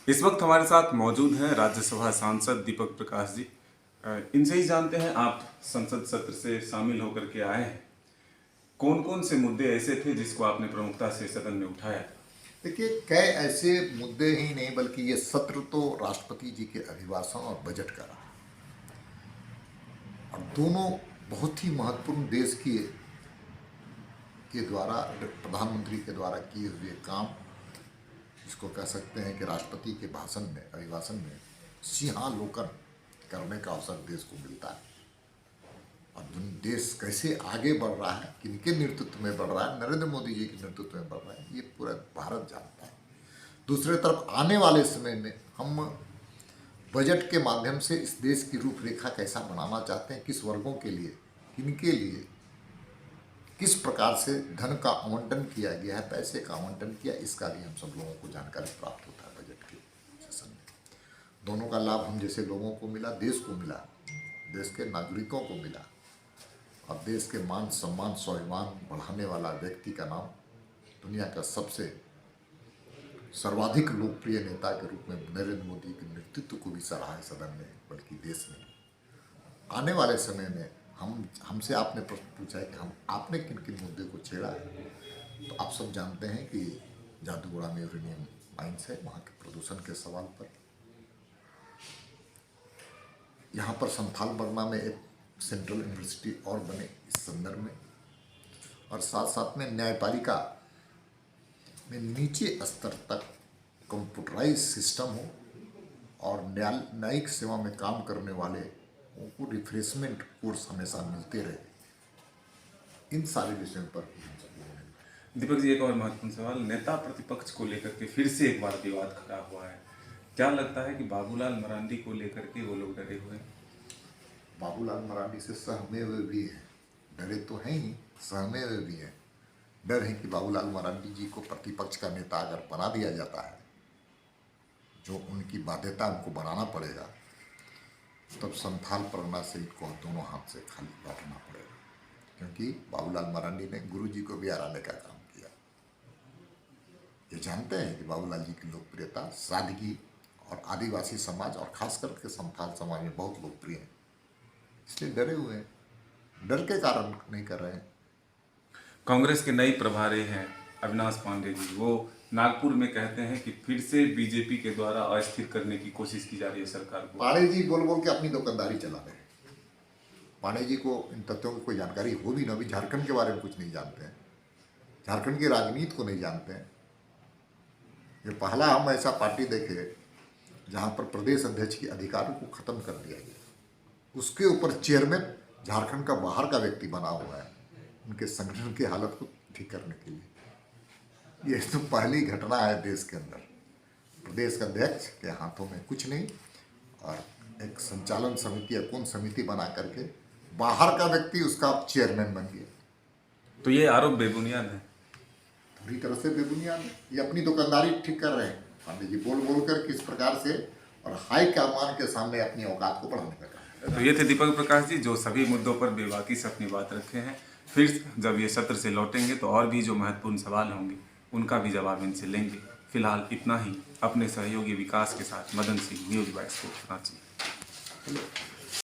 इस वक्त हमारे साथ मौजूद हैं राज्यसभा सांसद दीपक प्रकाश जी। इनसे ही जानते हैं, आप संसद सत्र से शामिल होकर के आए हैं, कौन कौन से मुद्दे ऐसे थे जिसको आपने प्रमुखता से सदन में उठाया? देखिए, कई ऐसे मुद्दे ही नहीं बल्कि ये सत्र तो राष्ट्रपति जी के अभिभाषण और बजट का रहा, और दोनों बहुत ही महत्वपूर्ण देश के द्वारा, प्रधानमंत्री के द्वारा किए हुए काम, इसको कह सकते हैं कि राष्ट्रपति के भाषण में, अभिभाषण में सिंहावलोकन करने का अवसर देश को मिलता है। और देश कैसे आगे बढ़ रहा है, किनके नेतृत्व में बढ़ रहा है, नरेंद्र मोदी जी के नेतृत्व में बढ़ रहा है, ये पूरा भारत जानता है। दूसरे तरफ आने वाले समय में हम बजट के माध्यम से इस देश की रूपरेखा कैसा बनाना चाहते हैं, किस वर्गों के लिए, किनके लिए, किस प्रकार से धन का आवंटन किया गया है, पैसे का आवंटन किया, इसका भी हम सब लोगों को जानकारी प्राप्त होता है बजट के सेशन में। दोनों का लाभ हम जैसे लोगों को मिला, देश को मिला, देश के नागरिकों को मिला। और देश के मान सम्मान स्वाभिमान बढ़ाने वाला व्यक्ति का नाम दुनिया का सबसे सर्वाधिक लोकप्रिय नेता के रूप में नरेंद्र मोदी के नेतृत्व को भी सराहा है सदन में, बल्कि देश में। आने वाले समय में हमसे आपने प्रश्न पूछा है कि आपने किन किन मुद्दे को छेड़ा है, तो आप सब जानते हैं कि जादूगोड़ा में यूरेनियम माइंस है, वहाँ के प्रदूषण के सवाल पर, यहाँ पर संथाल बर्मा में एक सेंट्रल यूनिवर्सिटी और बने इस संदर्भ में, और साथ साथ में न्यायपालिका में नीचे स्तर तक कंप्यूटराइज सिस्टम हो और न्यायिक सेवा में काम करने वाले उनको रिफ्रेशमेंट कोर्स हमेशा मिलते रहे। इन सारे विषयों पर दीपक जी, एक और महत्वपूर्ण सवाल, नेता प्रतिपक्ष को लेकर के फिर से एक बार विवाद खड़ा हुआ है। क्या लगता है कि बाबूलाल मरांडी को लेकर के वो लोग डरे हुए हैं? बाबूलाल मरांडी से सहमे हुए भी हैं, डरे तो हैं ही, सहमे हुए भी हैं। डर है कि बाबूलाल मरांडी जी को प्रतिपक्ष का नेता अगर बना दिया जाता है, जो उनकी बाध्यता उनको बनाना पड़ेगा, तब संथाल परगना से इनको दोनों हाथ से खाली बैठना पड़ेगा। क्योंकि बाबूलाल मरांडी ने गुरु जी को भी हराने का काम किया। ये जानते हैं कि बाबूलाल जी की लोकप्रियता, सादगी और आदिवासी समाज और खास करके संथाल समाज में बहुत लोकप्रिय है, इसलिए डरे हुए हैं। डर के कारण नहीं कर रहे हैं। कांग्रेस के नए प्रभारी हैं अविनाश पांडे जी, वो नागपुर में कहते हैं कि फिर से बीजेपी के द्वारा अस्थिर करने की कोशिश की जा रही है सरकार को। पांडे जी बोल बोल के अपनी दुकानदारी चला रहे हैं। पांडे जी को इन तथ्यों की कोई जानकारी हो भी ना, भी झारखंड के बारे में कुछ नहीं जानते हैं, झारखंड की राजनीति को नहीं जानते हैं। ये पहला हम ऐसा पार्टी देखे जहां पर प्रदेश अध्यक्ष के अधिकारों को खत्म कर दिया गया, उसके ऊपर चेयरमैन झारखंड का बाहर का व्यक्ति बना हुआ है उनके संगठन की हालत को ठीक करने के लिए। ये तो पहली घटना है देश के अंदर। प्रदेश का अध्यक्ष के हाथों में कुछ नहीं, और एक संचालन समिति या कौन समिति बना करके बाहर का व्यक्ति उसका चेयरमैन बन गया। तो ये आरोप बेबुनियाद है, पूरी तरह से बेबुनियाद है। ये अपनी दुकानदारी ठीक कर रहे हैं पांडे जी, बोल बोल कर किस प्रकार से, और हाई कमान के सामने अपनी औकात को बढ़ाने का काम। तो ये थे दीपक प्रकाश जी, जो सभी मुद्दों पर बेबाकी से अपनी बात रखे हैं। फिर जब ये सत्र से लौटेंगे तो और भी जो महत्वपूर्ण सवाल होंगे उनका भी जवाब इनसे लेंगे। फिलहाल इतना ही। अपने सहयोगी विकास के साथ मदन सिंह, न्यूज़ 22 रांची।